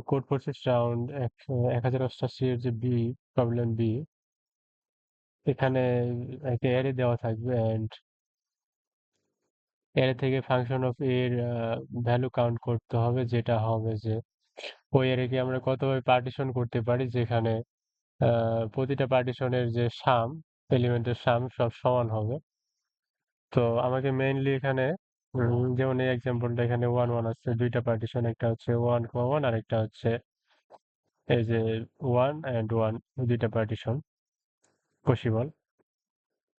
Code process round 1088 এর যে B, problem B, এখানে একটা অ্যারে দেওয়া থাকবে অ্যান্ড অ্যারে থেকে ফাংশন অফ এর ভ্যালু কাউন্ট করতে হবে, যেটা হবে যে ওই অ্যারেকে আমরা কতভাবে পার্টিশন করতে পারি, যেখানে প্রতিটা পার্টিশনের যে সাম, এলিমেন্টের সাম সব সমান হবে। তো আমাকে মেইনলি এখানে যেমন এই এক্সাম্পলটা এখানে 1 1 আছে, দুইটা পার্টিশন, একটা হচ্ছে 1, 1 আর একটা হচ্ছে এই যে 1 and 1, দুইটা পার্টিশন পসিবল।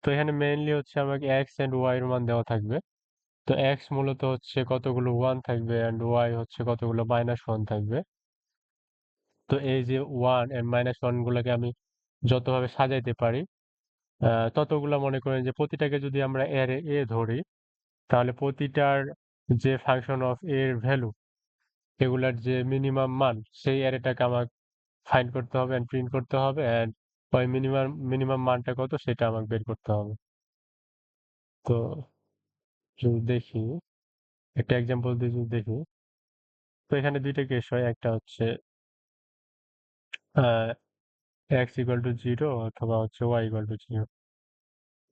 তো এখানে মেইনলি হচ্ছে আমাকে এক্স এন্ড ওয়াই এর মান দেওয়া থাকবে। তো এক্স মূলত হচ্ছে কতগুলো 1 থাকবে অ্যান্ড ওয়াই হচ্ছে কতগুলো -1 থাকবে। তো এই যে 1 and -1 গুলোকে আমি যতভাবে সাজাইতে পারি, ততগুলো মনে করেন যে প্রতিটাকে যদি আমরা অ্যারে এ ধরি, তাহলে প্রতিটার যে ফাংশন অফ এর ভ্যালু, এগুলার যে মিনিমাম মান, সেই অ্যারেটাকে আমার ফাইন্ড করতে হবে এন্ড প্রিন্ট করতে হবে, এন্ড ওই মিনিমাম মানটা কত সেটা আমাকে বের করতে হবে। তো যদি দেখি, একটা এক্সাম্পল দিয়ে যদি দেখি, তো এখানে দুইটা কেস হয়, একটা হচ্ছে এক্স ইকুয়াল টু জিরো অথবা হচ্ছে ওয়াই ইকুয়াল টু জিরো।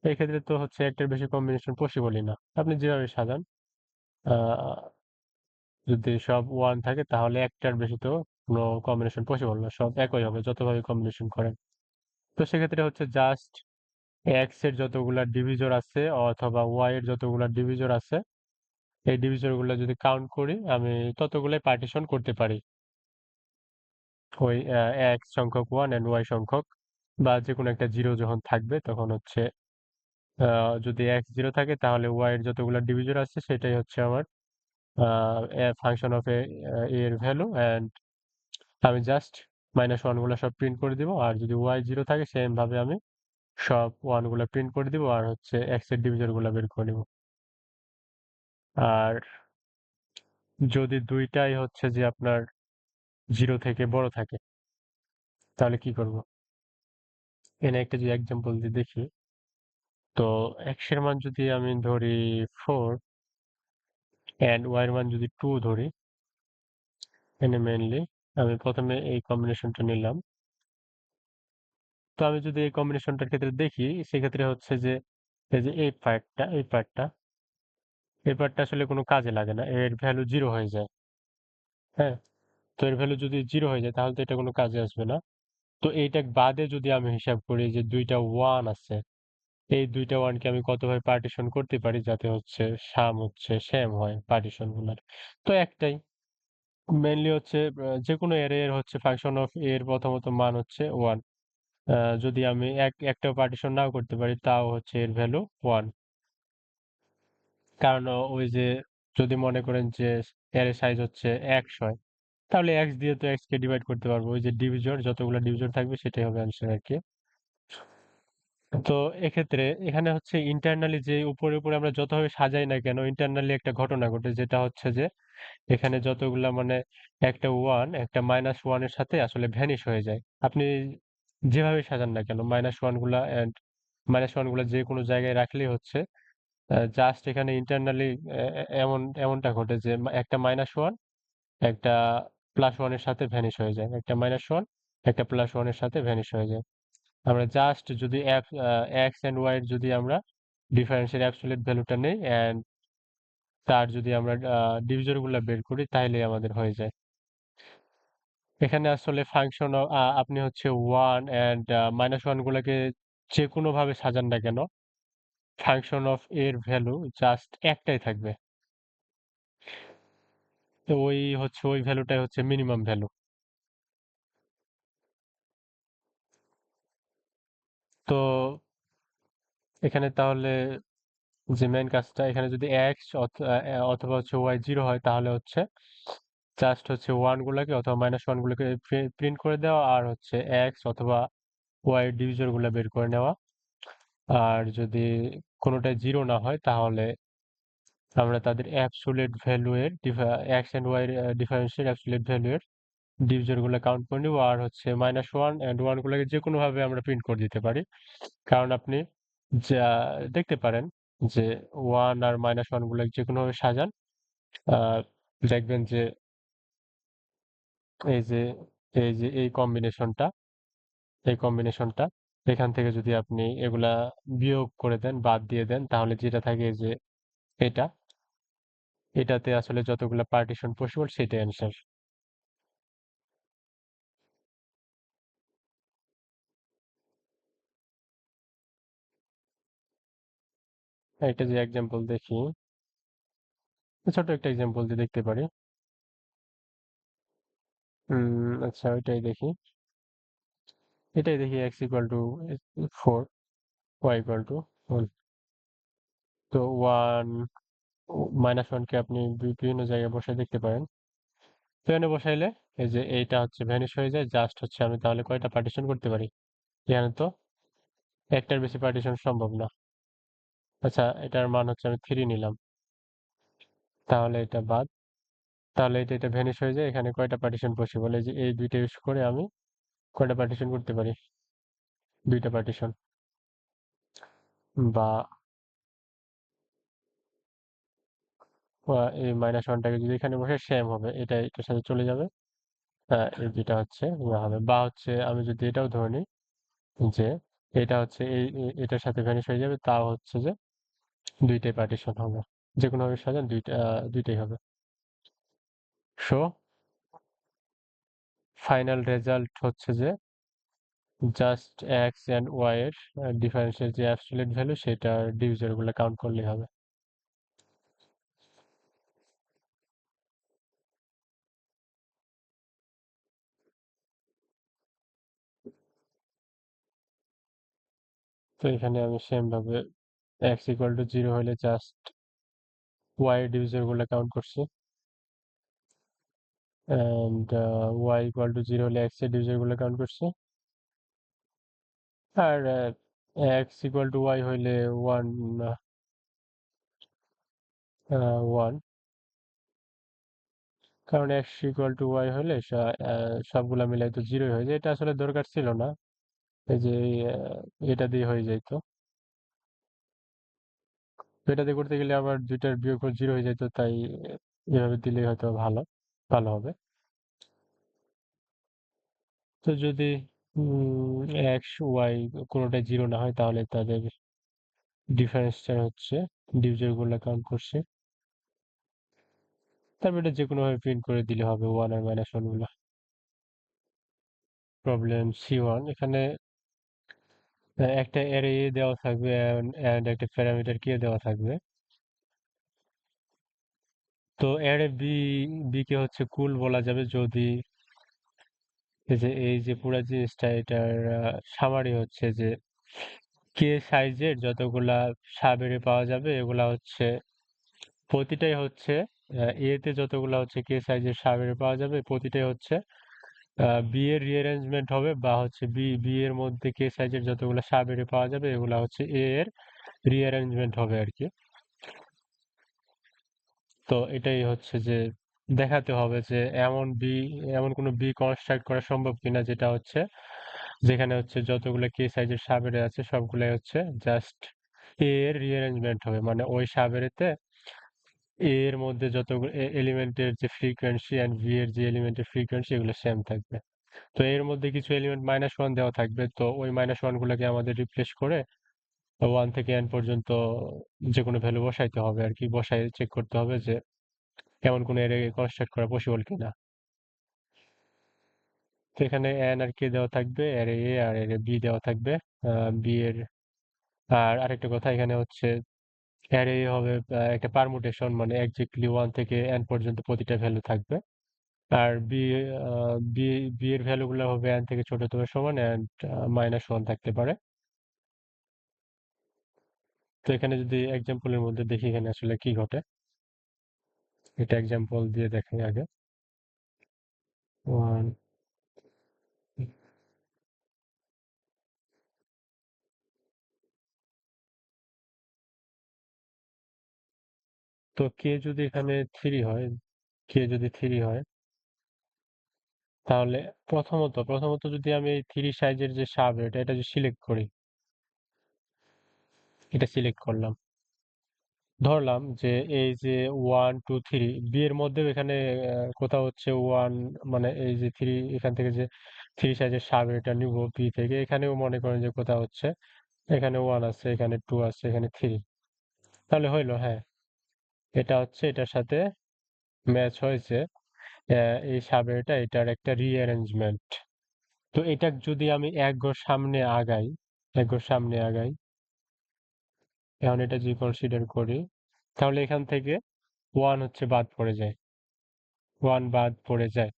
এই ক্ষেত্রে তো হচ্ছে একটার বেশি কম্বিনেশন পসিবলই না, আপনি যেভাবে সাজান। আহ, যদি সব ওয়ান থাকে তাহলে একটার বেশি তো কোনো কম্বিনেশন পসিবল না, সব একই হবে যতভাবে কম্বিনেশন করেন। তো সেক্ষেত্রে হচ্ছে জাস্ট এক্স এর যতগুলা ডিভিজর আছে অথবা ওয়াই এর যতগুলা ডিভিজর আছে, এই ডিভিজর গুলো যদি কাউন্ট করি, আমি ততগুলাই পার্টিশন করতে পারি ওই এক্স সংখ্যক 1 and ওয়াই সংখ্যক, বা যে কোনো একটা জিরো যখন থাকবে তখন হচ্ছে যদি এক্স জিরো থাকে তাহলে ওয়াই এর যতগুলা ডিভিজর আছে সেটাই হচ্ছে আমার ফাংশন অফ এর ভ্যালু, অ্যান্ড আমি জাস্ট -1 গুলা সব প্রিন্ট করে দিব। আর যদি ওয়াই জিরো থাকে সেম ভাবে আমি সব ওয়ান গুলা প্রিন্ট করে দিব আর হচ্ছে এক্স এর ডিভিজর গুলা বের করে নিব। আর যদি দুইটাই হচ্ছে যে আপনার জিরো থেকে বড় থাকে, তাহলে কি করব? এখানে একটা যে এক্সাম্পল দিয়ে দেখি, তো এক্স এর মান যদি আমি ধরি 4 অ্যান্ড ওয়াই এর মান যদি 2 ধরি, এখানে মেইনলি আমি প্রথমে এই কম্বিনেশনটা নিলাম। তো আমি যদি এই কম্বিনেশনটার ক্ষেত্রে দেখি, সেক্ষেত্রে হচ্ছে যে এই যে এই পার্টটা আসলে কোনো কাজে লাগে না, এর ভ্যালু জিরো হয়ে যায়। হ্যাঁ, তো এর ভ্যালু যদি জিরো হয়ে যায় তাহলে তো এটা কোনো কাজে আসবে না। তো এইটা বাদে যদি আমি হিসাব করি যে দুইটা ওয়ান আছে, এই দুইটা ওয়ানকে আমি কতভাবে পার্টিশন করতে পারি যাতে হচ্ছে সাম হচ্ছে সেম হয় পার্টিশন গুলার। তো একটাই, মেইনলি হচ্ছে যে কোনো অ্যারে এর হচ্ছে ফাংশন অফ এর প্রথমত মান হচ্ছে ওয়ান। যদি আমি একটা পার্টিশন নাও করতে পারি তাও হচ্ছে এর ভ্যালু ওয়ান। কারণ ওই যে যদি মনে করেন যে অ্যারে সাইজ হচ্ছে এক্স হয়, তাহলে এক্স দিয়ে তো এক্স কে ডিভাইড করতে পারবো, ওই যে ডিভিজর যতগুলো ডিভিজর থাকবে সেটাই হবে অ্যান্সার আর কি। তো এক্ষেত্রে এখানে হচ্ছে ইন্টারনালি যে উপরে উপরে আমরা যতভাবে সাজাই না কেন, ইন্টারনালি একটা ঘটনা ঘটে, যেটা হচ্ছে যে এখানে যতগুলা মানে একটা ওয়ান একটা -1 এর সাথে আসলে ভ্যানিশ হয়ে যায়। আপনি যেভাবে সাজান না কেন, -1 গুলা এন্ড -1 গুলা যে কোনো জায়গায় রাখলেই হচ্ছে জাস্ট এখানে ইন্টারনালি এমনটা ঘটে যে একটা -1 একটা +1 এর সাথে ভ্যানিশ হয়ে যায়, একটা -1 একটা +1 এর সাথে ভ্যানিশ হয়ে যায়। আমরা জাস্ট যদি এক্স এন্ড ওয়াই এর যদি আমরা ডিফারেন্সের অ্যাবসলিউট ভ্যালুটা নেই এন্ড তার যদি আমরা ডিভিজর গুলা বের করি তাহলে আমাদের হয়ে যায়। এখানে আসলে ফাংশন আপনি হচ্ছে ওয়ান এন্ড -1 গুলাকে যে কোনো ভাবে সাজান না কেন, ফাংশন অফ এর ভ্যালু জাস্ট একটাই থাকবে। তো ওই ভ্যালুটাই হচ্ছে মিনিমাম ভ্যালু। তো এখানে তাহলে যে মেইন কাজটা, এখানে যদি এক্স অথবা হচ্ছে ওয়াই জিরো হয় তাহলে হচ্ছে জাস্ট হচ্ছে ওয়ান গুলাকে অথবা -1 গুলাকে প্রিন্ট করে দেওয়া আর হচ্ছে এক্স অথবা ওয়াই ডিভিজর গুলা বের করে নেওয়া। আর যদি কোনোটাই জিরো না হয় তাহলে আমরা তাদের অ্যাবসোলিউট ভ্যালু এর x and y differential absolute value এর ডিভিজর গুলো কাউন্ট করে নিব আর হচ্ছে -1 and 1 গুলোকে যে কোনো ভাবে আমরা প্রিন্ট করে দিতে পারি। কারণ আপনি যা দেখতে পারেন যে ওয়ান আর -1 গুলো যে কোনো ভাবে সাজান, আহ, দেখবেন যে এই যে এই কম্বিনেশনটা এখান থেকে যদি আপনি এগুলা বিয়োগ করে দেন, বাদ দিয়ে দেন, তাহলে যেটা থাকে যে এটা এটাতে আসলে যতগুলা পার্টিশন পসিবল সেটাই অ্যান্সার। এটা যে এক্সাম্পল দেখি, ছোট একটা এক্সাম্পল দিয়ে দেখতে পারি। আচ্ছা ওইটাই দেখি। এটাই দেখি x equal to 4, y equal to 1। তো 1 -1 কে আপনি বিভিন্ন জায়গায় বসায় দেখতে পারেন। তো এখানে বসাইলে এই যে এইটা হচ্ছে ভ্যানিশ হয়ে যায়, জাস্ট হচ্ছে আমি তাহলে কয়টা পার্টিশন করতে পারি? এখানে তো একটার বেশি পার্টিশন সম্ভব না। আচ্ছা এটার মান হচ্ছে আমি 3 নিলাম, তাহলে এটা বাদ। তাহলে এটা ভ্যানিশ হয়ে যায়। এখানে কয়টা পার্টিশন পসিবল? এই যে এই দুইটা ইউজ করে আমি কয়টা পার্টিশন করতে পারি? দুইটা পার্টিশন। বা এই -1টাকে যদি এখানে বসে সেম হবে, এটা এটার সাথে চলে যাবে। এই দুইটা হচ্ছে ইয়া হবে। বা হচ্ছে আমি যদি এটাও ধরে নিই যে এটা হচ্ছে এটার সাথে ভ্যানিশ হয়ে যাবে, তাও হচ্ছে যে দুইটাই পার্টিশন হবে। যেকোনো ভাবে সাজান দুইটাই হবে। সো ফাইনাল রেজাল্ট হচ্ছে যে জাস্ট এক্স এন্ড ওয়াই এর ডিফারেন্সের যে অ্যাবসলিউট ভ্যালু সেটার ডিভিজর গুলো কাউন্ট করলেই হবে। তো এখানে আমি সেম ভাবে এক্স ইকুয়াল টু 0 হলে জাস্ট ওয়াই এর ডিভিজর গুলো কাউন্ট করছি, এন্ড ওয়াই ইকুয়াল টু 0 হলে এক্স এর ডিভিজর গুলো কাউন্ট করছি। আর এক্স ইকুয়াল টু ওয়াই হইলে ওয়ান, ওয়ান, কারণ এক্স ইকুয়াল টু ওয়াই হলে সবগুলা মিলাই তো 0 হয়ে যায়। এটা আসলে দরকার ছিল না, এই যে এটা দিয়ে হয়ে যাইতো। তো এটা দিয়ে করতে গেলে আবার দুইটার বিয়োগফল 0 হয়ে যেত, তাই এভাবে দিলেই হয়তো ভালো হবে। তো যদি এক্স ওয়াই কোনোটাই 0 না হয়, তাহলে তাদের ডিফারেন্সটা হচ্ছে ডিভিজর গুলো কাউন্ট করছে। তারপর এটা যে কোনো ভাবে প্রিন্ট করে দিলে হবে ওয়ান আর -1 গুলো। প্রবলেম C1, এখানে একটা অ্যারে দেওয়া থাকবে and একটা প্যারামিটার কে দেওয়া থাকবে। তো অ্যারে বি কে হচ্ছে কুল বলা যাবে যদি এই যে পুরা জিনিসটা এটার সামারি হচ্ছে যে কে সাইজের যতগুলা সাব-অ্যারে পাওয়া যাবে এগুলা হচ্ছে প্রতিটাই হচ্ছে এ তে যতগুলা হচ্ছে কে সাইজের সাব-অ্যারে পাওয়া যাবে প্রতিটাই হচ্ছে বি এর রিঅ্যারেঞ্জমেন্ট হবে, বা হচ্ছে বি এর মধ্যে কে সাইজের যতগুলা সাব-অ্যারে পাওয়া যাবে এগুলা হচ্ছে এ এর রিঅ্যারেঞ্জমেন্ট হবে আর কি। তো এটাই হচ্ছে যে দেখাতে হবে যে এমন কোনো বি কনস্ট্রাক্ট করা সম্ভব কিনা যেটা হচ্ছে যেখানে হচ্ছে যতগুলো কে সাইজের সাবএরে আছে সবগুলাই হচ্ছে জাস্ট এ এর রিঅ্যারেঞ্জমেন্ট হবে, মানে ওই সাবএরেতে এ এর মধ্যে যতগুলো এলিমেন্টের যে ফ্রিকোয়েন্সি এন্ড ভি এর যে এলিমেন্টের ফ্রিকোয়েন্সি এগুলো সেম থাকবে। তো এর মধ্যে কিছু এলিমেন্ট -1 দেওয়া থাকবে, তো ওই -1 গুলোকে আমাদের রিপ্লেস করে 1 থেকে n পর্যন্ত যে কোনো ভ্যালু বসাইতে হবে আর কি। বসাই চেক করতে হবে যে এমন কোনো অ্যারে কনস্ট্রাক্ট করা পসিবল কিনা। তো এখানে n আর k দেওয়া থাকবে, অ্যারে a আর অ্যারে b দেওয়া থাকবে। b এর আর আরেকটা কথা এখানে হচ্ছে অ্যারে হবে একটা পারমুটেশন, মানে এক্স্যাক্টলি 1 থেকে n পর্যন্ত প্রতিটা ভ্যালু থাকবে। আর বি বি এর ভ্যালু গুলো হবে n থেকে ছোটতম সমান এন্ড -1 থাকতে পারে। তো এখানে যদি এক্সাম্পলের মধ্যে দেখি এখানে আসলে কি ঘটে, এটা এক্সাম্পল দিয়ে দেখাই আগে। 1, তো কে যদি এখানে 3 হয়, কে যদি 3 হয়, তাহলে প্রথমত যদি আমি এই 3 সাইজের যে সাব এটা যদি সিলেক্ট করি, এটা সিলেক্ট করলাম। ধরলাম যে এই যে 1 2 3 বি এর মধ্যেও এখানে কোথাও হচ্ছে 1 মানে এই যে 3 এখান থেকে যে 3 সাইজের সাবএরেটা নিব বি থেকে এখানেও মনে করেন যে কোথাও হচ্ছে এখানে 1 আছে এখানে 2 আছে এখানে 3 তাহলে হইলো হ্যাঁ এটা হচ্ছে এটার সাথে ম্যাচ হয়েছে এই সাবএরেটা এটার একটা রিঅ্যারেঞ্জমেন্ট তো এটা যদি আমি এক ঘর সামনে আগাই এক ঘর সামনে আগাই এখন এটা যদি কনসিডার করি তাহলে এখান থেকে 1 হচ্ছে বাদ পড়ে যায় 1 বাদ পড়ে যায়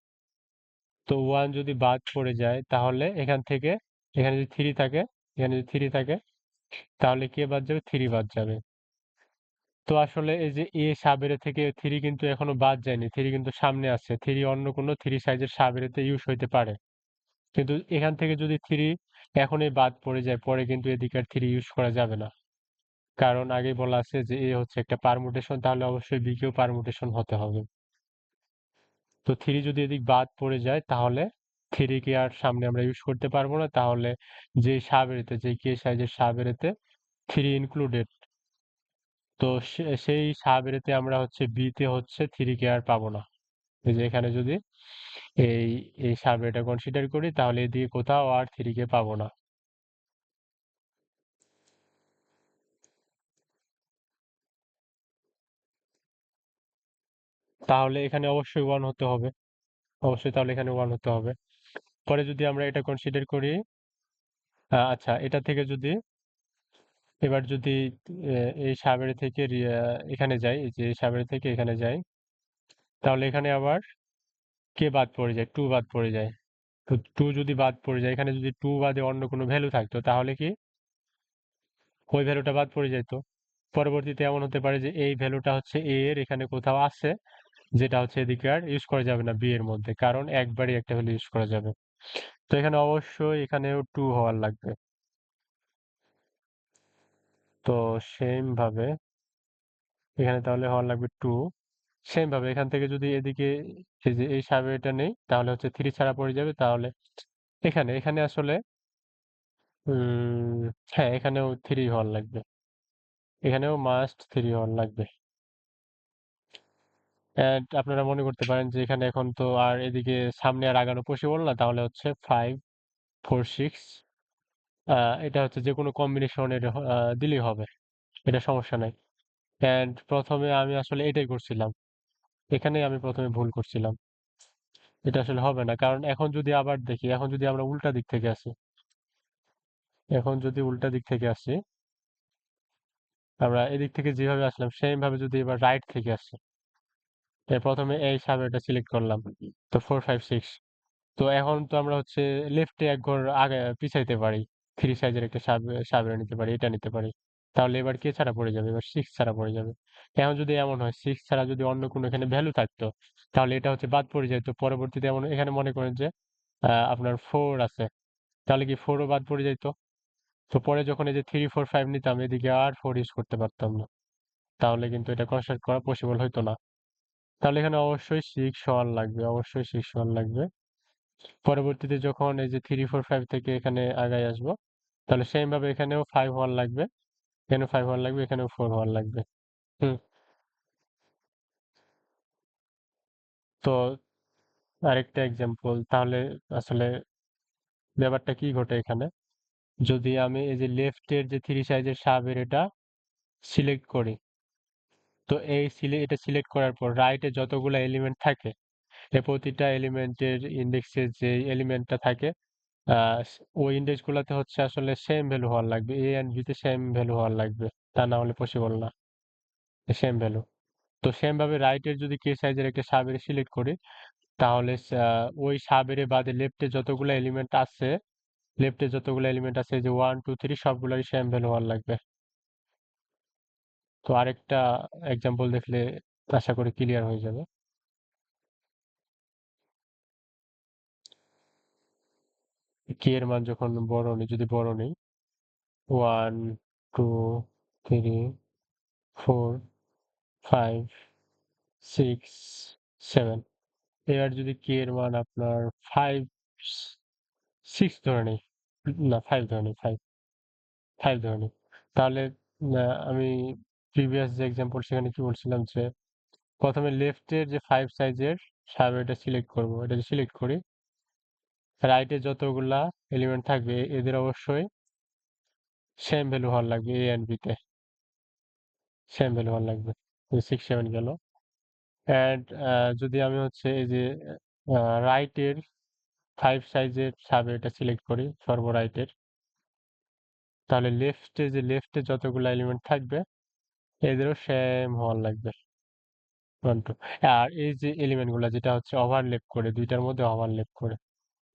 তো 1 যদি বাদ পড়ে যায় তাহলে এখান থেকে এখানে যদি 3 থাকে এখানে যদি 3 থাকে তাহলে কে বাদ যাবে 3 বাদ যাবে তো আসলে এই যে এ সাবেরে থেকে 3 কিন্তু এখনো বাদ যায়নি 3 কিন্তু সামনে আছে 3 অন্য কোনো 3 সাইজের সাবেরেতে ইউজ হইতে পারে কিন্তু এখান থেকে যদি 3 এখনই বাদ পড়ে যায় পরে কিন্তু এদিকে আর 3 ইউজ করা যাবে না কারণ আগেই বলা আছে যে এ হচ্ছে একটা পারমুটেশন তাহলে অবশ্যই বি কেও পারমুটেশন হতে হবে তো 3 যদি এদিক বাদ পড়ে যায় তাহলে 3 কে আর সামনে আমরা ইউজ করতে পারবো না তাহলে যে সাবেরেতে যে কে সাইজের সাবেরেতে 3 ইনক্লুডেড তো সেই সাবেরেতে আমরা হচ্ছে বি তে হচ্ছে 3 কে আর পাবো না এই যে এখানে যদি এই এই সাবেরটা কনসিডার করি তাহলে এদিকে কোথাও আর 3 কে পাবো না তাহলে এখানে অবশ্যই 1 হতে হবে অবশ্যই তাহলে এখানে 1 হতে হবে পরে যদি আমরা এটা কনসিডার করি আচ্ছা এটা থেকে যদি এবার যদি এই সাভারে থেকে এখানে যাই এই যে এই সাভারে থেকে এখানে যাই তাহলে এখানে আবার কে বাদ পড়ে যায় 2 বাদ পড়ে যায় তো 2 যদি বাদ পড়ে যায় এখানে যদি 2 বাদে অন্য কোনো ভ্যালু থাকতো তাহলে কি ওই ভ্যালুটা বাদ পড়ে যেত পরবর্তীতে এমন হতে পারে যে এই ভ্যালুটা হচ্ছে এ এর এখানে কোথাও আছে যেটা হচ্ছে এদিকে আর ইউজ করা যাবে না বি এর মধ্যে কারণ একবারই একটা ভ্যালু ইউজ করা যাবে তো এখানে অবশ্যই এখানেও 2 হওয়ার লাগবে তো সেম ভাবে এখানে তাহলে হওয়ার লাগবে 2 সেম ভাবে এখান থেকে যদি এদিকে এই যে এই সাবওয়েটা নেই তাহলে হচ্ছে 3 ছাড়া পড়ে যাবে তাহলে এখানে এখানে আসলে উম, হ্যাঁ এখানেও 3 হওয়ার লাগবে এখানেও মাস্ট 3 হওয়ার লাগবে এন্ড আপনারা মনে করতে পারেন যে এখানে এখন তো আর এদিকে সামনে আর আগানো পসিবল না তাহলে হচ্ছে 5 4 6 এটা হচ্ছে যে কোনো কম্বিনেশনের দিলেই হবে এটা সমস্যা নাই এন্ড প্রথমে আমি আসলে এটাই করছিলাম এখানেই আমি প্রথমে ভুল করছিলাম এটা আসলে হবে না কারণ এখন যদি আবার দেখি এখন যদি আমরা উল্টা দিক থেকে আসি এখন যদি উল্টা দিক থেকে আসি আমরা এদিক থেকে যেভাবে আসলাম সেম ভাবে যদি এবার রাইট থেকে আসি প্রথমে এই সাবওয়েটা সিলেক্ট করলাম তো 4 5 6 তো এখন তো আমরা হচ্ছে লেফটে এক ঘর আগে পিছাইতে পারি 3 সাইজের একটা সাবওয়ে নিতে পারি এটা নিতে পারি তাহলে এবার কে ছাড়া পড়ে যাবে এবার 6 ছাড়া পড়ে যাবে এখন যদি এমন হয় 6 ছাড়া যদি অন্য কোনো এখানে ভ্যালু থাকতো তাহলে এটা হচ্ছে বাদ পড়ে যেত পরবর্তীতে এমন এখানে মনে করেন যে আপনার 4 আছে তাহলে কি 4ও বাদ পড়ে যাইতো তো পরে যখন এই যে 3 4 5 নিতাম এদিকে আর 4 ইউজ করতে পারতাম না তাহলে কিন্তু এটা কনস্ট্রাক্ট করা পসিবল হইতো না তাহলে এখানে অবশ্যই 6 হওয়ার লাগবে অবশ্যই 6 হওয়ার লাগবে পরবর্তীতে যখন এই যে 3 4 5 থেকে এখানে আগায় আসবো তাহলে সেম ভাবে এখানেও 5 হওয়ার লাগবে এখানেও 5 হওয়ার লাগবে এখানেও 4 হওয়ার লাগবে হুম তো আরেকটা এক্সাম্পল তাহলে আসলে ব্যাপারটা কি ঘটে এখানে যদি আমি এই যে লেফটের যে 3 সাইজের সাবের এটা সিলেক্ট করি তো এটা সিলেক্ট করার পর রাইটে যতগুলো এলিমেন্ট থাকে প্রতিটা এলিমেন্টের ইন্ডেক্সে যে এলিমেন্টটা থাকে ওই ইন্ডেক্স গুলাতে হচ্ছে আসলে সেম ভ্যালু হওয়ার লাগবে এ এন্ড বি তে সেম ভ্যালু হওয়ার লাগবে তা না হলে পসিবল না সেম ভ্যালু তো সেম ভাবে রাইটের যদি কে সাইজের একটা সাবেরে সিলেক্ট করি তাহলে ওই সাবেরে বাদে লেফটে যতগুলো এলিমেন্ট আছে যে 1 2 3 সবগুলোরই সেম ভ্যালু হওয়ার লাগবে তো আরেকটা এক্সাম্পল দেখলে আশা করি ক্লিয়ার হয়ে যাবে কে এর মান যখন বড় নিই যদি বড় নিই 1 2 3 4 5 6 7 এবার যদি কে এর মান আপনার 5 6 ধরে নিই না 5 ধরে নিই 5 ধরে নিই তাহলে আমি প্রিভিয়াস যে এক্সাম্পল সেখানে কি বলছিলাম যে প্রথমে লেফটের যে 5 সাইজের সাব এটা সিলেক্ট করব, এটা সিলেক্ট করি, রাইটে যতগুলা এলিমেন্ট থাকবে এদের অবশ্যই সেম ভ্যালু হওয়ার লাগবে, এ এন্ড বি তে সেম ভ্যালু হওয়ার লাগবে। 6 7 গেল। অ্যান্ড যদি আমি হচ্ছে এই যে রাইটের 5 সাইজের সাব এটা সিলেক্ট করি সর্ব রাইটের, তাহলে লেফটে যতগুলো এলিমেন্ট থাকবে এদেরও সেম হওয়ার লাগবে। 1 2 আর এই যে এলিমেন্ট গুলা যেটা হচ্ছে ওভারল্যাপ করে, দুইটার মধ্যে ওভারল্যাপ করে,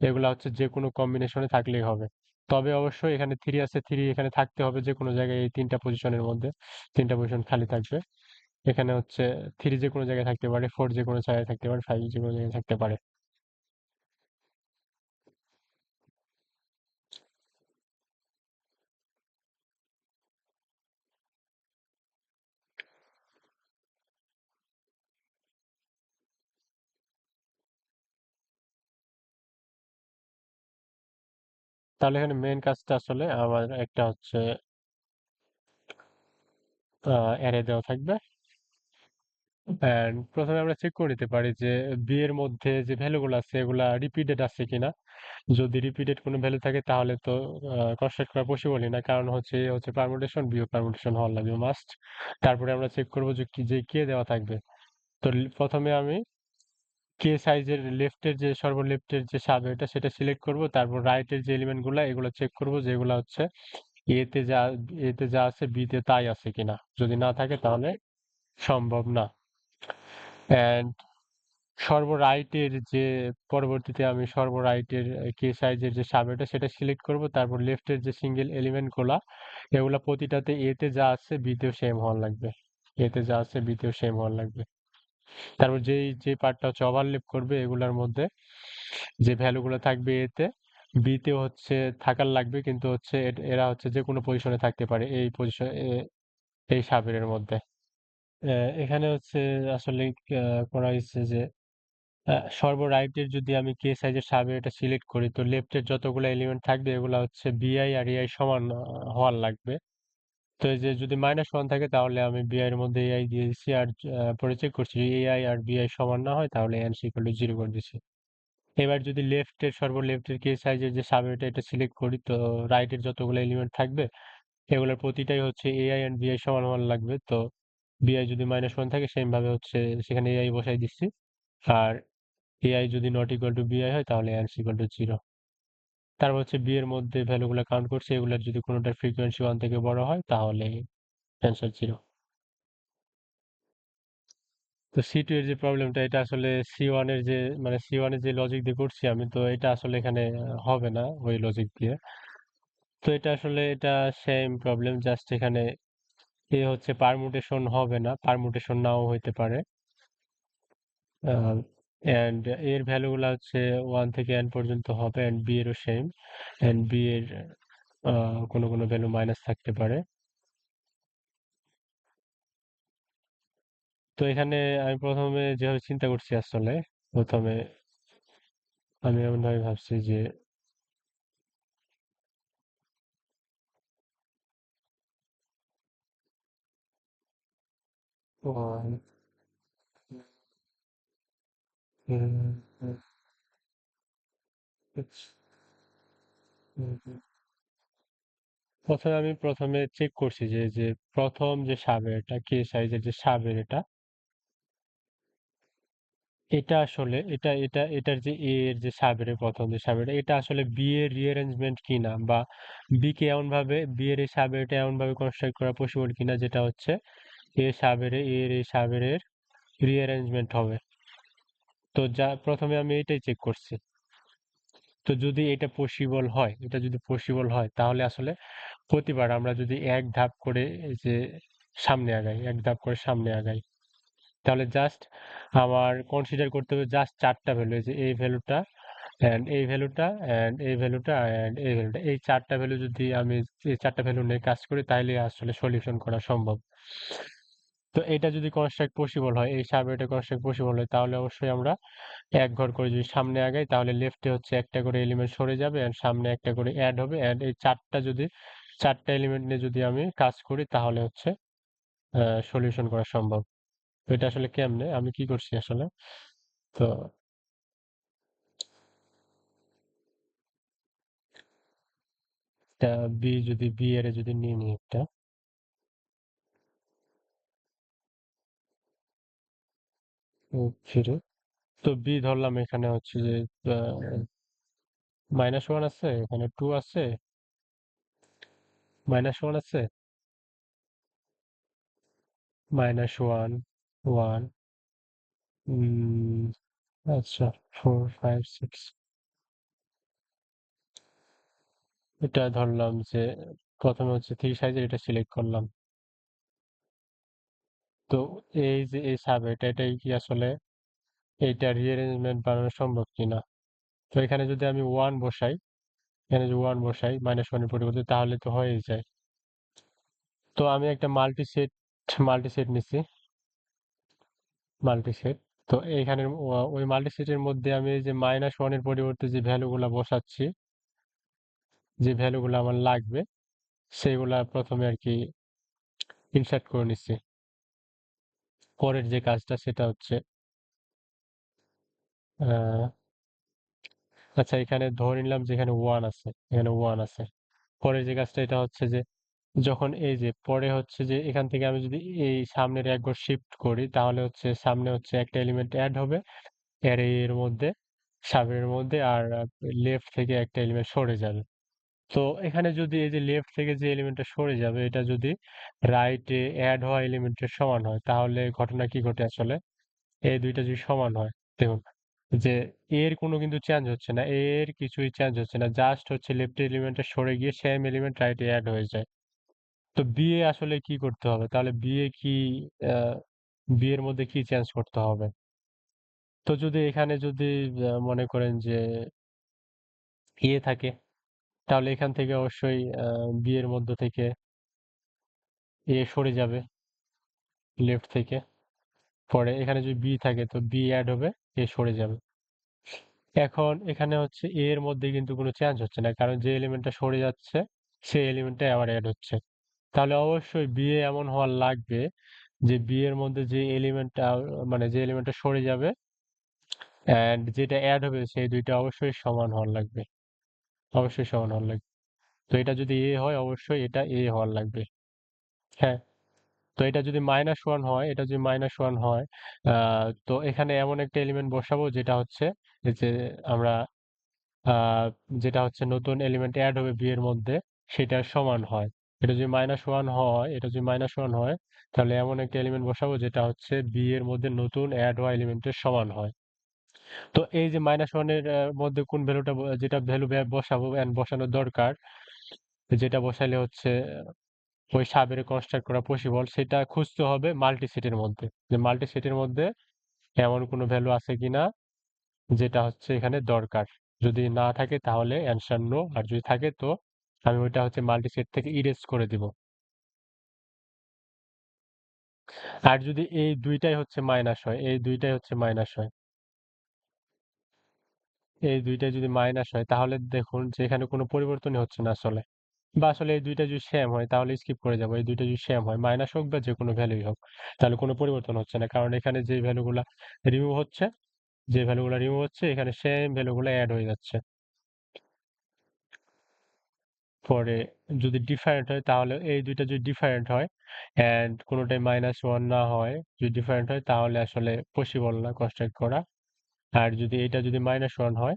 এগুলা হচ্ছে যে কোনো কম্বিনেশনে থাকলেই হবে। তবে অবশ্যই এখানে 3 আছে, 3 এখানে থাকতে হবে যে কোনো জায়গায়, এই তিনটা পজিশনের মধ্যে তিনটা পজিশন খালি থাকবে। এখানে হচ্ছে 3 যে কোনো জায়গায় থাকতে পারে, 4 যে কোনো জায়গায় থাকতে পারে, 5 যে কোনো জায়গায় থাকতে পারে। তাহলে এখানে মেইন কাজটা আসলে আমার একটা হচ্ছে অ্যারে দেওয়া থাকবে। প্রথমে আমরা চেক করে নিতে পারি যে বি এর মধ্যে যে ভ্যালুগুলো আছে এগুলা রিপিটেড আছে কিনা। যদি রিপিটেড কোনো ভ্যালু থাকে তাহলে তো কনস্ট্রাক্ট করা পসিবলই না, কারণ হচ্ছে এ হচ্ছে পারমুটেশন, বিও পারমুটেশন হওয়ার লাগবে মাস্ট। তারপরে আমরা চেক করবো যে কি যে কে দেওয়া থাকবে। তো প্রথমে আমি কে সাইজের লেফটের যে সর্বলেফটের যে সাব এটা সেটা সিলেক্ট করব, তারপর রাইটের যে এলিমেন্ট গুলা এগুলো চেক করব যে এগুলা হচ্ছে এতে যা এতে যা আছে বিতে তাই আছে কিনা। যদি না থাকে তাহলে সম্ভব না। অ্যান্ড সর্বরাইটের যে পরবর্তীতে আমি সর্বরাইটের কে সাইজের যে সাবএটা সেটা সিলেক্ট করব, তারপর লেফটের যে সিঙ্গেল এলিমেন্ট গুলা এগুলা প্রতিটাতে এতে যা আছে বিতেও সেম হওয়ার লাগবে, এতে যা আছে বিতেও সেম হওয়ার লাগবে। তারপর যে পার্টটা হচ্ছে ওভারল্যাপ করবে এগুলার মধ্যে যে ভ্যালুগুলো থাকবে এতে বিতে হচ্ছে থাকার লাগবে, কিন্তু হচ্ছে এরা হচ্ছে যে কোনো পজিশনে থাকতে পারে এই পজিশন, এই সাবের মধ্যে। এখানে হচ্ছে আসলে করা হয়েছে যে সর্বরাইটের যদি আমি কে সাইজের সাবে এটা সিলেক্ট করি, তো লেফটের যতগুলো এলিমেন্ট থাকবে এগুলো হচ্ছে বিআই আর এআই সমান হওয়ার লাগবে। তো এই যে যদি -1 থাকে তাহলে আমি বিআই এর মধ্যে এআই দিয়ে দিচ্ছি, আর পরে চেক করছি এআই আর বিআই সমান না হয় তাহলে এন ইকুয়াল টু 0 করে দিচ্ছি। এবার যদি সর্বলেফটের কে সাইজের যে সাবএটা এটা সিলেক্ট করি, তো রাইটের যতগুলো এলিমেন্ট থাকবে এগুলোর প্রতিটাই হচ্ছে এআই এন্ড বিআই সমান হওয়ার লাগবে। তো বিআই যদি -1 থাকে সেম ভাবে হচ্ছে সেখানে এআই বসাই দিচ্ছি, আর এআই যদি নট ইকুয়াল টু বিআই হয় তাহলে এন ইকুয়াল টু 0। তারপর হচ্ছে বি এর মধ্যে ভ্যালুগুলো কাউন্ট করছে, এগুলোর যদি কোনোটার ফ্রিকোয়েন্সি 1 থেকে বড় হয় তাহলে অ্যান্সার 0। তো সি টু এর যে প্রবলেমটা এটা আসলে সি ওয়ান এর যে মানে সি ওয়ান এর যে লজিক দিয়ে করছি আমি, তো এটা আসলে এখানে হবে না ওই লজিক দিয়ে। তো এটা আসলে এটা সেম প্রবলেম, জাস্ট এখানে এ হচ্ছে পারমুটেশন হবে না, পারমুটেশন নাও হইতে পারে। এন্ড এর ভ্যালুগুলো হচ্ছে 1 থেকে n পর্যন্ত হবে, এন্ড বি এরও সেম, এন্ড বি এর কোনো কোনো ভ্যালু মাইনাস থাকতে পারে। তো এখানে আমি প্রথমে যেভাবে চিন্তা করছি আসলে, প্রথমে আমি এমন ভাবে ভাবছি যে 1 প্রথমে চেক করছি যে যে প্রথম যে সাবের এটা কে সাইজের যে সাবের এটা, এটা আসলে এটার যে এ এর যে সাবের প্রথম যে সাবের এটা আসলে বি এর রিঅ্যারেঞ্জমেন্ট কিনা, বা বি কে এমন ভাবে বি এর এই সাবেরটা এমন ভাবে কনস্ট্রাক্ট করা পসিবল কিনা যেটা হচ্ছে এর এই সাবেরের রিঅ্যারেঞ্জমেন্ট হবে। তো যা প্রথমে আমি এটাই চেক করছি। তো যদি এটা পসিবল হয়, এটা যদি পসিবল হয় তাহলে আসলে প্রতিবার আমরা যদি এক ধাপ করে এই যে সামনে আগাই, এক ধাপ করে সামনে আগাই, তাহলে জাস্ট আমার কনসিডার করতে হবে জাস্ট 4টা ভ্যালু, এই যে এই ভ্যালুটা এন্ড এই ভ্যালুটা এন্ড এই ভ্যালুটা এন্ড এই ভ্যালুটা, এই 4টা ভ্যালু যদি আমি এই 4টা ভ্যালু নিয়ে কাজ করি তাহলে আসলে সলিউশন করা সম্ভব। তো এটা যদি কনস্ট্রাক্ট পসিবল হয়, এই সার্ভেটা কনস্ট্রাক্ট পসিবল হয়, তাহলে অবশ্যই আমরা এক ঘর করে যদি সামনে আগাই তাহলে লেফটে হচ্ছে একটা করে এলিমেন্ট সরে যাবে এন্ড সামনে একটা করে অ্যাড হবে, এন্ড এই চারটা এলিমেন্ট নিয়ে যদি আমি কাজ করি তাহলে হচ্ছে সলিউশন করা সম্ভব। তো এটা আসলে কেমনে আমি কি করছি আসলে, তো এটা বি এর যদি নিয়ে নিই একটা, ফিরে, তো বি ধরলাম এখানে হচ্ছে যে -1 আছে, এখানে 2 আছে, -1 আছে, -1 1, আচ্ছা 4 5 6, এটা ধরলাম যে প্রথমে হচ্ছে 3 সাইজের, এটা সিলেক্ট করলাম। তো এই যে এই সাব এটাই কি আসলে এইটা রিঅ্যারেঞ্জমেন্ট বানানো সম্ভব কিনা। তো এখানে যদি আমি 1 বসাই, এখানে যদি 1 বসাই -1 এর পরিবর্তে, তাহলে তো হয়েই যায়। তো আমি একটা মাল্টি সেট নিছি, মাল্টি সেট। তো এইখানে ওই মাল্টি সেটের মধ্যে আমি এই যে -1 এর পরিবর্তে যে ভ্যালুগুলা বসাচ্ছি, যে ভ্যালুগুলো আমার লাগবে সেগুলা প্রথমে আর কি ইনসার্ট করে নিচ্ছি। পরের যে কাজটা সেটা হচ্ছে আহ, আচ্ছা এখানে ধরে নিলাম যে এখানে 1 আছে, এখানে 1 আছে। পরের যে কাজটা এটা হচ্ছে যে যখন এই যে পরে হচ্ছে যে এখান থেকে আমি যদি এই সামনের একবার শিফট করি, তাহলে হচ্ছে সামনে হচ্ছে একটা এলিমেন্ট অ্যাড হবে অ্যারে এর মধ্যে, সাবের মধ্যে, আর লেফট থেকে একটা এলিমেন্ট সরে যাবে। তো এখানে যদি এই যে লেফট থেকে যে এলিমেন্টটা সরে যাবে এটা যদি রাইটে অ্যাড হওয়া এলিমেন্টের সমান হয়, তাহলে ঘটনা কি ঘটে আসলে, এই দুইটা যদি সমান হয়, দেখুন যে এর কোনো কিন্তু চেঞ্জ হচ্ছে না, এর কিছুই চেঞ্জ হচ্ছে না, জাস্ট হচ্ছে লেফট এলিমেন্টটা সরে গিয়ে সেম এলিমেন্ট রাইটে অ্যাড হয়ে যায়। তো বিএ আসলে কি করতে হবে, তাহলে বিএ কি বি এর মধ্যে কি চেঞ্জ করতে হবে। তো যদি এখানে যদি মনে করেন যে ইয়ে থাকে, তাহলে এখান থেকে অবশ্যই বি এর মধ্য থেকে এ সরে যাবে লেফট থেকে। পরে এখানে যদি বি থাকে তো বি অ্যাড হবে, এ সরে যাবে। এখন এখানে হচ্ছে এ এর মধ্যে কিন্তু কোনো চেঞ্জ হচ্ছে না, কারণ যে এলিমেন্টটা সরে যাচ্ছে সেই এলিমেন্টটা আবার অ্যাড হচ্ছে। তাহলে অবশ্যই বি এ এমন হওয়ার লাগবে যে বি এর মধ্যে যে এলিমেন্টটা, মানে যে এলিমেন্টটা সরে যাবে এন্ড যেটা অ্যাড হবে সেই দুইটা অবশ্যই সমান হওয়ার লাগবে, অবশ্যই সমান হওয়ার লাগবে। তো এটা যদি এ হয় অবশ্যই এটা এ হওয়ার লাগবে। হ্যাঁ, তো এটা যদি -1 হয়, এটা যদি -1 হয়, তো এখানে এমন একটা এলিমেন্ট বসাবো যেটা হচ্ছে এই যে আমরা আহ, যেটা হচ্ছে নতুন এলিমেন্ট অ্যাড হবে বি এর মধ্যে, সেটার সমান হয়। এটা যদি -1 হয়, এটা যদি -1 হয়, তাহলে এমন একটা এলিমেন্ট বসাবো যেটা হচ্ছে বি এর মধ্যে নতুন অ্যাড হওয়া এলিমেন্টের সমান হয়। তো এই যে -1 এর মধ্যে কোন ভ্যালুটা, যেটা ভ্যালু বসাবো এন্ড বসানোর দরকার, যেটা বসাইলে হচ্ছে ওই সাবের কনস্ট্রাক্ট করা পসিবল, সেটা খুঁজতে হবে মাল্টি সেটের মধ্যে, যে মাল্টি সেটের মধ্যে এমন কোনো ভ্যালু আছে কিনা যেটা হচ্ছে এখানে দরকার। যদি না থাকে তাহলে অ্যানসার নো, আর যদি থাকে তো আমি ওইটা হচ্ছে মাল্টি সেট থেকে ইরেজ করে দিব। আর যদি এই দুইটাই হচ্ছে মাইনাস হয়, এই দুইটাই হচ্ছে মাইনাস হয়, এই দুইটাই যদি মাইনাস হয়, তাহলে দেখুন যে এখানে কোনো পরিবর্তনই হচ্ছে না আসলে। বা আসলে এই দুইটা যদি সেম হয় তাহলে স্কিপ করে যাবো, এই দুইটা যদি সেম হয় মাইনাস হোক বা যে কোনো ভ্যালুই হোক, তাহলে কোনো পরিবর্তন হচ্ছে না, কারণ এখানে যে ভ্যালুগুলা রিমুভ হচ্ছে, যে ভ্যালুগুলো রিমুভ হচ্ছে এখানে সেম ভ্যালুগুলো অ্যাড হয়ে যাচ্ছে। পরে যদি ডিফারেন্ট হয়, তাহলে এই দুইটা যদি ডিফারেন্ট হয় এন্ড কোনোটাই -1 না হয়, যদি ডিফারেন্ট হয় তাহলে আসলে পসিবল না কনস্ট্রাক্ট করা। আর যদি এটা যদি -1 হয়,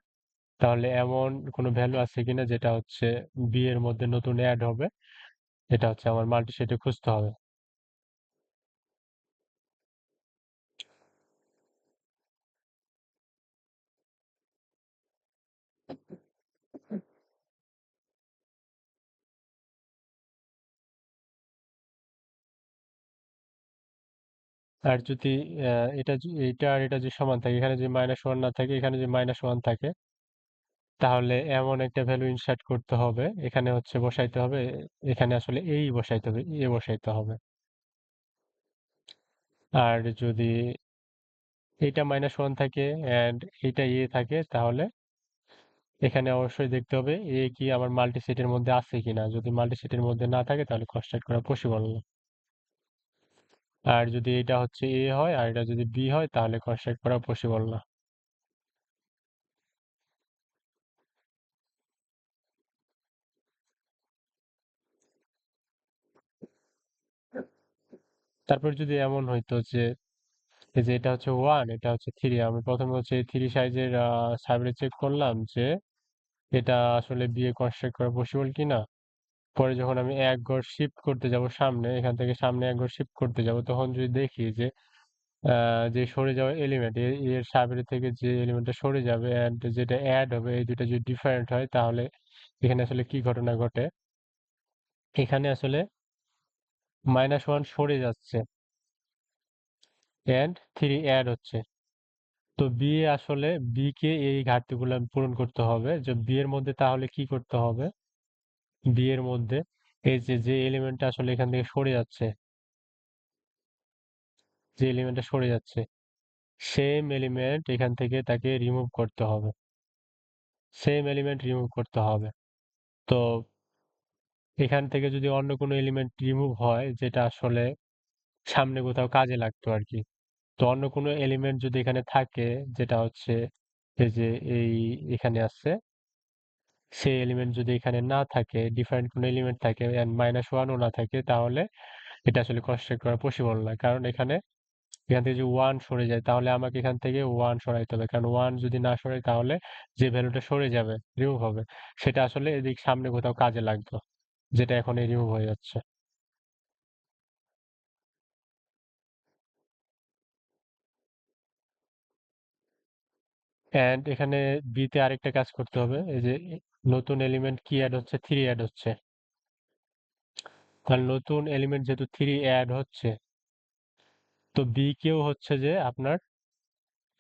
তাহলে এমন কোনো ভ্যালু আছে কিনা যেটা হচ্ছে বি এর মধ্যে নতুন অ্যাড হবে, এটা হচ্ছে আমার মাল্টি সেটে খুঁজতে হবে। আর যদি এটা আর এটা যদি সমান থাকে, এখানে যদি -1 না থাকে, এখানে যদি -1 থাকে, তাহলে এমন একটা ভ্যালু ইনসার্ট করতে হবে, এখানে হচ্ছে বসাইতে হবে, এখানে আসলে এই বসাইতে হবে, এ বসাইতে হবে। আর যদি এটা -1 থাকে এন্ড এটা এ থাকে, তাহলে এখানে অবশ্যই দেখতে হবে এ কি আমার মাল্টি সেটের মধ্যে আছে কিনা, যদি মাল্টি সেটের মধ্যে না থাকে তাহলে কনস্ট্রাক্ট করা পসিবল না। আর যদি এটা হচ্ছে এ হয় আর এটা যদি বি হয় তাহলে কনস্ট্রাক্ট করা পসিবল না। তারপর যদি এমন হইতো যে এই যে এটা হচ্ছে 1 এটা হচ্ছে 3, আমি প্রথমে হচ্ছে 3 সাইজের সার্ভে চেক করলাম যে এটা আসলে বি এ কনস্ট্রাক্ট করা পসিবল কিনা। পরে যখন আমি এক ঘর শিফট করতে যাব সামনে, এখান থেকে সামনে এক ঘর শিফট করতে যাব, তখন যদি দেখি যে যে সরে যাওয়া এলিমেন্ট এর সাবরে থেকে যে এলিমেন্টটা সরে যাবে এন্ড যেটা অ্যাড হবে এই দুটো যদি ডিফারেন্ট হয় তাহলে এখানে আসলে কি ঘটনা ঘটে। এখানে আসলে -1 সরে যাচ্ছে এন্ড 3 অ্যাড হচ্ছে। তো বি আসলে বি কে এই ঘাটতিগুলো পূরণ করতে হবে, যে বি এর মধ্যে তাহলে কি করতে হবে, বি এর মধ্যে এই যে যে এলিমেন্টটা আসলে এখান থেকে সরে যাচ্ছে, যে এলিমেন্টটা সরে যাচ্ছে সেম এলিমেন্ট এখান থেকে তাকে রিমুভ করতে হবে, সেম এলিমেন্ট রিমুভ করতে হবে। তো এখান থেকে যদি অন্য কোনো এলিমেন্ট রিমুভ হয় যেটা আসলে সামনে কোথাও কাজে লাগতো আর কি, তো অন্য কোনো এলিমেন্ট যদি এখানে থাকে যেটা হচ্ছে এই যে এই এখানে আছে, সেই এলিমেন্ট যদি এখানে না থাকে, ডিফারেন্ট কোনো এলিমেন্ট থাকে এন্ড -1ও না থাকে, তাহলে এটা আসলে কনস্ট্রাক্ট করা পসিবল না। কারণ এখানে এখান থেকে যদি 1 সরে যায় তাহলে আমাকে এখান থেকে 1 সরাইতে হবে, কারণ 1 যদি না সরাই তাহলে যে ভ্যালুটা সরে যাবে, রিমুভ হবে, সেটা আসলে এদিক সামনে কোথাও কাজে লাগতো, যেটা এখন এই রিমুভ হয়ে যাচ্ছে। এন্ড এখানে বি তে আরেকটা কাজ করতে হবে, এই যে নতুন এলিমেন্ট কি অ্যাড হচ্ছে, 3 অ্যাড হচ্ছে। তাহলে নতুন এলিমেন্ট যেহেতু 3 অ্যাড হচ্ছে, তো বি কেও হচ্ছে যে আপনার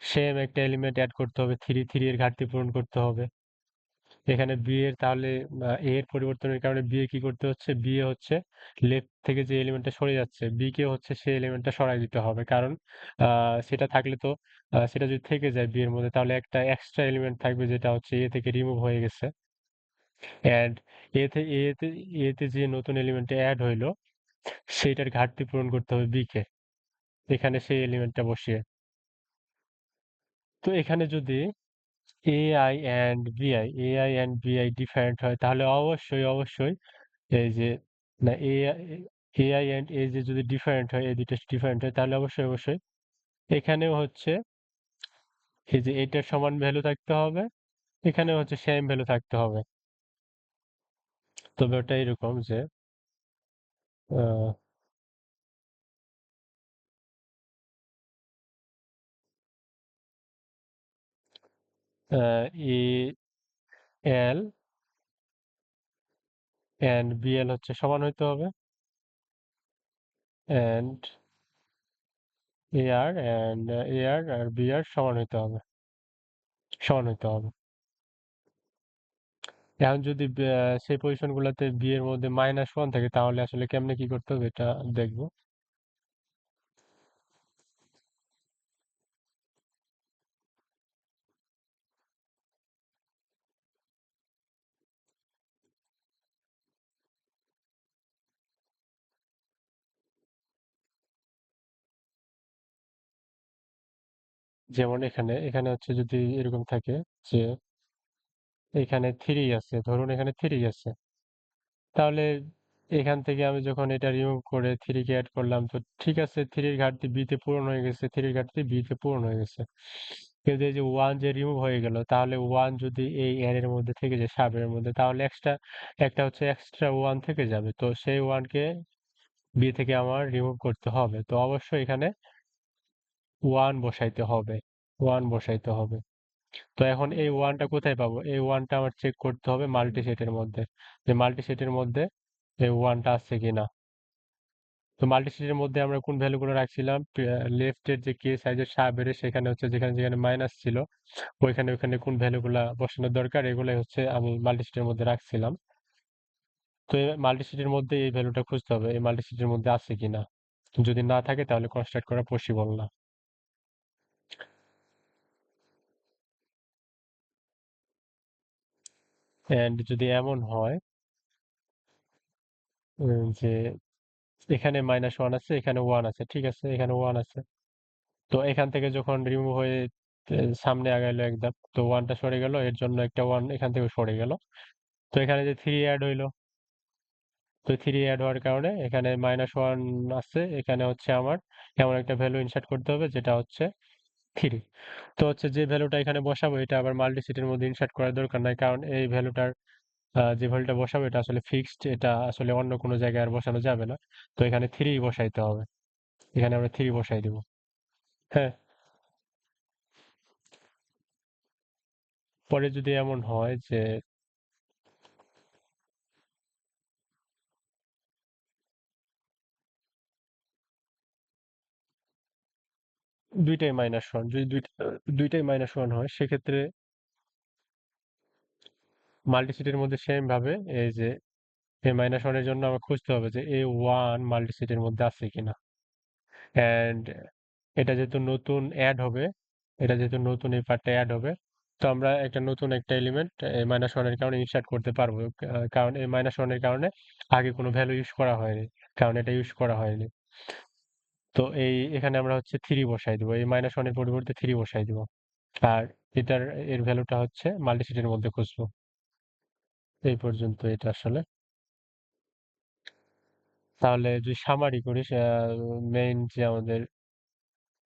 সেম একটা এলিমেন্ট অ্যাড করতে হবে, 3 এর ঘাটতি পূরণ করতে হবে। এখানে বি এর তাহলে এ এর পরিবর্তনের কারণে বি এ কি করতে হচ্ছে, বি এ হচ্ছে লেফট থেকে যে এলিমেন্টটা সরে যাচ্ছে বি কে হচ্ছে সেই এলিমেন্টটা সরাই দিতে হবে, কারণ সেটা থাকলে তো সেটা যদি থেকে যায় বি এর মধ্যে তাহলে একটা এক্সট্রা এলিমেন্ট থাকবে যেটা হচ্ছে এ থেকে রিমুভ হয়ে গেছে। অ্যান্ড এতে এতে এতে যে নতুন এলিমেন্ট অ্যাড হইলো সেইটার ঘাটতি পূরণ করতে হবে বি কে, এখানে সেই এলিমেন্টটা বসিয়ে। তো এখানে যদি এআই অ্যান্ড বিআই এআই অ্যান্ড বিআই ডিফারেন্ট হয় তাহলে অবশ্যই অবশ্যই এই যে না এআই এআই অ্যান্ড এ যে যদি ডিফারেন্ট হয়, এই দুটো ডিফারেন্ট হয় তাহলে অবশ্যই অবশ্যই এখানেও হচ্ছে এই যে এটার সমান ভ্যালু থাকতে হবে, এখানেও হচ্ছে সেম ভ্যালু থাকতে হবে। তবে ওটা এরকম যে আহ, এ এল অ্যান্ড বিএল হচ্ছে সমান হইতে হবে, অ্যান্ড এআর অ্যান্ড এআর আর বিআর সমান হইতে হবে, সমান হইতে হবে। এখন যদি সেই পজিশন গুলাতে বি এর মধ্যে -1 থাকে তাহলে আসলে কেমনে কি করতে হবে এটা দেখবো। যেমন এখানে এখানে হচ্ছে যদি এরকম থাকে যে এখানে 3 আছে, ধরুন এখানে 3 আছে, তাহলে এখান থেকে আমি যখন এটা রিমুভ করে 3 কে অ্যাড করলাম, তো ঠিক আছে 3 এর ঘাটতি বি তে পূরণ হয়ে গেছে, 3 এর ঘাটতি বি তে পূরণ হয়ে গেছে। কিন্তু এই যে 1 যে রিমুভ হয়ে গেল, তাহলে 1 যদি এই অ্যারের মধ্যে থেকে যায় সাবের মধ্যে, তাহলে এক্সট্রা একটা হচ্ছে এক্সট্রা 1 থেকে যাবে, তো সেই 1 কে বি থেকে আমার রিমুভ করতে হবে, তো অবশ্যই এখানে 1 বসাইতে হবে, 1 বসাইতে হবে। তো এখন এই ওয়ানটা কোথায় পাবো, এই ওয়ানটা আমার চেক করতে হবে মাল্টি সেটের মধ্যে, যে মাল্টি সেটের মধ্যে এই ওয়ানটা আছে কিনা। তো মাল্টি সেটের মধ্যে আমরা কোন ভ্যালুগুলো রাখছিলাম, লেফটের যে কে সাইজের সাবেরে সেখানে হচ্ছে যেখানে যেখানে মাইনাস ছিল ওইখানে ওইখানে কোন ভ্যালুগুলা বসানোর দরকার এগুলাই হচ্ছে আমি মাল্টি সেটের মধ্যে রাখছিলাম। তো এই মাল্টি সেটের মধ্যে এই ভ্যালুটা খুঁজতে হবে এই মাল্টি সেটের মধ্যে আছে কিনা, যদি না থাকে তাহলে কনস্ট্রাক্ট করা পসিবল না। এন্ড যদি এমন হয় যে এখানে -1 আছে, এখানে 1 আছে, ঠিক আছে, এখানে 1 আছে। তো এখান থেকে যখন রিমুভ হয়ে সামনে আগাইলো এক ধাপ, তো 1টা সরে গেল, এর জন্য একটা 1 এখান থেকে সরে গেল। তো এখানে যে 3 অ্যাড হইলো, তো 3 অ্যাড হওয়ার কারণে এখানে -1 আছে, এখানে হচ্ছে আমার এমন একটা ভ্যালু ইনসার্ট করতে হবে যেটা হচ্ছে 3। তো হচ্ছে যে ভ্যালুটা এখানে বসাবো এটা আবার মাল্টিসিটের মধ্যে ইনসার্ট করার দরকার নাই, কারণ এই ভ্যালুটার যে ভ্যালুটা বসাবো এটা আসলে ফিক্সড, এটা আসলে অন্য কোনো জায়গায় আর বসানো যাবে না। তো এখানে 3 বসাইতে হবে, এখানে আমরা 3 বসাই দিব। হ্যাঁ, পরে যদি এমন হয় যে দুইটাই -1, যদি দুইটাই -1 হয় সেক্ষেত্রে মাল্টিসিটের মধ্যে সেম ভাবে এই যে এই -1 এর জন্য আমার খুঁজতে হবে যে এই 1 মাল্টিসিটের মধ্যে আছে কিনা। অ্যান্ড এটা যেহেতু নতুন অ্যাড হবে, এটা যেহেতু নতুন এই পার্টটা অ্যাড হবে, তো আমরা একটা নতুন একটা এলিমেন্ট এই -1 এর কারণে ইনসার্ট করতে পারবো। কারণ এই -1 এর কারণে আগে কোনো ভ্যালু ইউজ করা হয়নি, কারণ এটা ইউজ করা হয়নি। তো এখানে আমরা হচ্ছে 3 বসাই দিব, এই -1 এর পরিবর্তে 3 বসাই দিব। আর এর ভ্যালুটা হচ্ছে মাল্টিসিটের মধ্যে খুঁজবো। এই পর্যন্ত এটা আসলে। তাহলে যদি সামারি করি, মেইন যে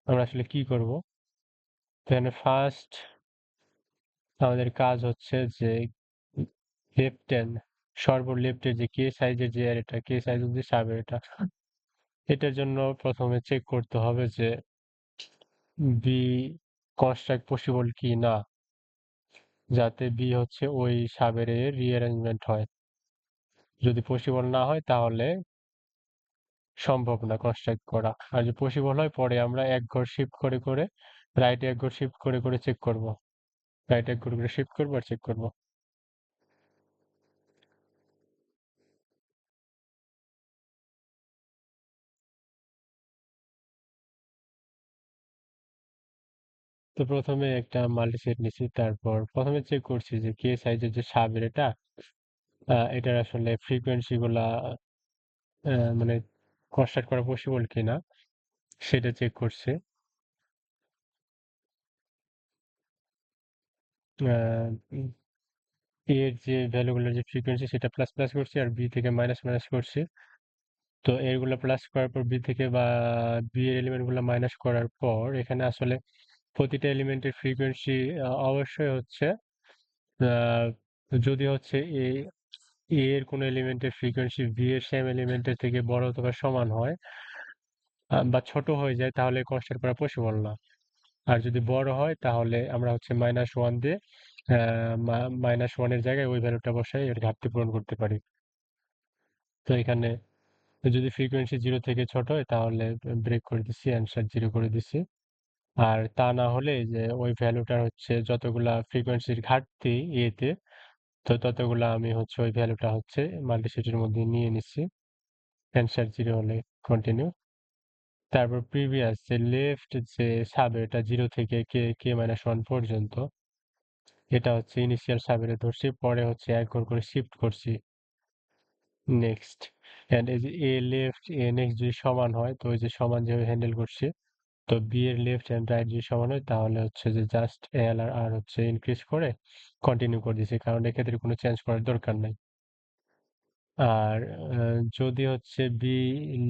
আমরা আসলে কি করব, তো এখানে ফার্স্ট আমাদের কাজ হচ্ছে যে লেফট হ্যান্ড লেফটের যে কে সাইজের যে অ্যারেটা, কে সাইজের যে সাব অ্যারেটা, এটার জন্য প্রথমে চেক করতে হবে যে বি কনস্ট্রাক্ট পসিবল কি না, যাতে বি হচ্ছে ওই সাব অ্যারের রিঅ্যারেঞ্জমেন্ট হয়। যদি পসিবল না হয় তাহলে সম্ভব না কনস্ট্রাক্ট করা। আর যদি পসিবল হয় পরে আমরা এক ঘর শিফট করে করে রাইটে এক ঘর শিফট করে করে চেক করব, রাইট এক ঘর করে শিফট করবো আর চেক করব। তো প্রথমে একটা মাল্টিসেট নিছি, তারপর প্রথমে চেক করছি যে কে সাইজের যে সাবের এটার আসলে ফ্রিকোয়েন্সি গুলা মানে কনস্ট্রাক্ট করা পসিবল কিনা সেটা চেক করছি। এর যে ভ্যালুগুলোর যে ফ্রিকোয়েন্সি সেটা প্লাস প্লাস করছি, আর বি থেকে মাইনাস মাইনাস করছি। তো এগুলো প্লাস করার পর বি থেকে বা বি এর এলিমেন্ট গুলো মাইনাস করার পর এখানে আসলে প্রতিটা এলিমেন্টের ফ্রিকোয়েন্সি অবশ্যই হচ্ছে আহ, যদি হচ্ছে এ এর কোনো এলিমেন্টের ফ্রিকোয়েন্সি বি এর সেম এলিমেন্টের থেকে বড় অথবা সমান হয় বা ছোট হয়ে যায়, তাহলে কনস্ট্রাক্ট করা পসিবল না। আর যদি বড় হয় তাহলে আমরা হচ্ছে -1 দিয়ে -1 এর জায়গায় ওই ভ্যালুটা বসাই এর ঘাটতি পূরণ করতে পারি। তো এখানে যদি ফ্রিকোয়েন্সি 0 থেকে ছোট হয় তাহলে ব্রেক করে দিচ্ছি, অ্যান্সার 0 করে দিচ্ছি। আর তা না হলে যে ওই ভ্যালুটার হচ্ছে যতগুলা ফ্রিকোয়েন্সির ঘাটতি এতে, তো ততগুলা আমি হচ্ছে ওই ভ্যালুটা হচ্ছে মাল্টিসিটির মধ্যে নিয়ে নিচ্ছি। অ্যান্সার 0 হলে কন্টিনিউ। তারপর প্রিভিয়াস যে লেফট যে সাব এটা 0 থেকে কে-1 পর্যন্ত, এটা হচ্ছে ইনিশিয়াল সাবেরে ধরছি, পরে হচ্ছে এক ঘর করে শিফট করছি নেক্সট। এন্ড এই যে এ লেফট এ নেক্সট যদি সমান হয়, তো ওই যে সমান যেভাবে হ্যান্ডেল করছি, তো বি এর লেফট এন্ড রাইট যদি সমান হয় তাহলে হচ্ছে যে জাস্ট এল আর আর হচ্ছে ইনক্রিজ করে কন্টিনিউ করে দিছি, কারণ এক্ষেত্রে কোনো চেঞ্জ করার দরকার নাই। আর যদি হচ্ছে বি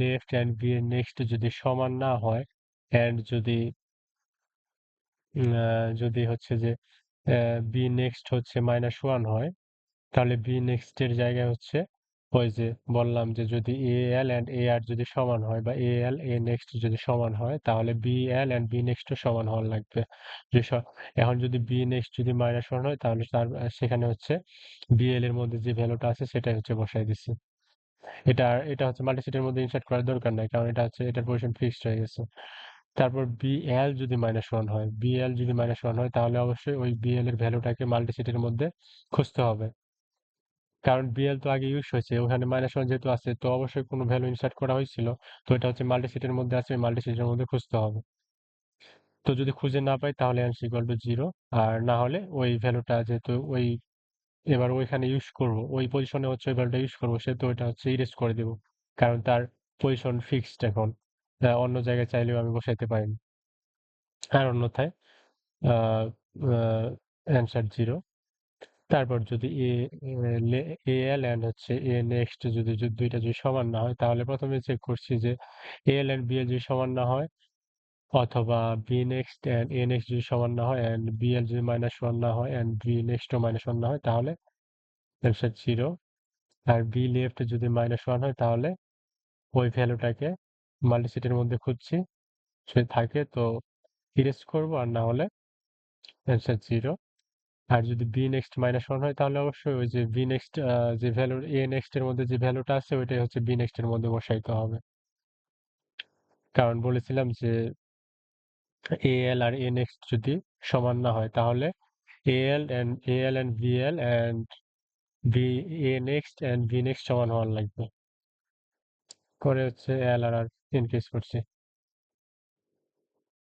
লেফট এন্ড বি এর নেক্সট যদি সমান না হয়, এন্ড যদি হচ্ছে যে বি নেক্সট হচ্ছে -1 হয়, তাহলে বি নেক্সট এর জায়গায় হচ্ছে ওই যে বললাম যে যদি এ এল এন্ড এ আর যদি সমান হয়, বা এ এল এ নেক্সট যদি সমান হয়, তাহলে বি এল এন্ড বি নেক্সটও সমান হওয়ার লাগবে। যে এখন যদি বি নেক্সট যদি -1 হয় তাহলে তার সেখানে হচ্ছে বি এল এর মধ্যে যে ভ্যালুটা আছে সেটাই হচ্ছে বসাই দিচ্ছি। এটা হচ্ছে মাল্টিসিটের মধ্যে ইনসার্ট করার দরকার নাই, কারণ এটা হচ্ছে এটার পজিশন ফিক্সড হয়ে গেছে। তারপর বিএল যদি -1 হয়, বিএল যদি -1 হয় তাহলে অবশ্যই ওই বিএল এর ভ্যালুটাকে মাল্টিসিটের মধ্যে খুঁজতে হবে, কারণ বিএল তো আগে ইউজ হয়েছে, ওখানে -1 যেহেতু আছে তো অবশ্যই কোনো ভ্যালু ইনসার্ট করা হয়েছিল। তো এটা হচ্ছে মাল্টিসিটের মধ্যে আছে, মাল্টিসিটের মধ্যে খুঁজতে হবে। তো যদি খুঁজে না পাই তাহলে অ্যান্সার ইকুয়াল টু 0। আর না হলে ওই ভ্যালুটা যেহেতু এবার ওইখানে ইউজ করব, ওই পজিশনে হচ্ছে ওই ভ্যালুটা ইউজ করবো, সে তো এটা হচ্ছে ইরেজ করে দেবো, কারণ তার পজিশন ফিক্সড এখন। অন্য জায়গায় চাইলেও আমি বসাইতে পারি না। আর অন্যথায় অ্যান্সার 0। তারপর যদি AL and হচ্ছে A next যদি দুইটা যদি সমান না হয় তাহলে প্রথমে চেক করছি যে AL and BL যদি সমান না হয় অথবা B next and A next যদি সমান না হয় and BL যদি -1 না হয় and B next ও -1 না হয় তাহলে অ্যান্সার 0। আর B left যদি -1 হয় তাহলে ওই ভ্যালুটাকে মাল্টিসেটের মধ্যে খুঁজছি, যদি থাকে তো ইরেজ করবো আর না হলে অ্যান্সার 0। আর যদি B next -1 হয় তাহলে অবশ্যই ওই যে B next যে ভ্যালু A next এর মধ্যে যে ভ্যালুটা আছে ওইটাই হচ্ছে B next এর মধ্যে বসাইতে হবে। কারণ বলেছিলাম যে AL আর A next যদি সমান না হয় তাহলে AL and BL and B A next and B next সমান হওয়ার লাগবে। করে হচ্ছে AL আর ইনক্রিজ করছি।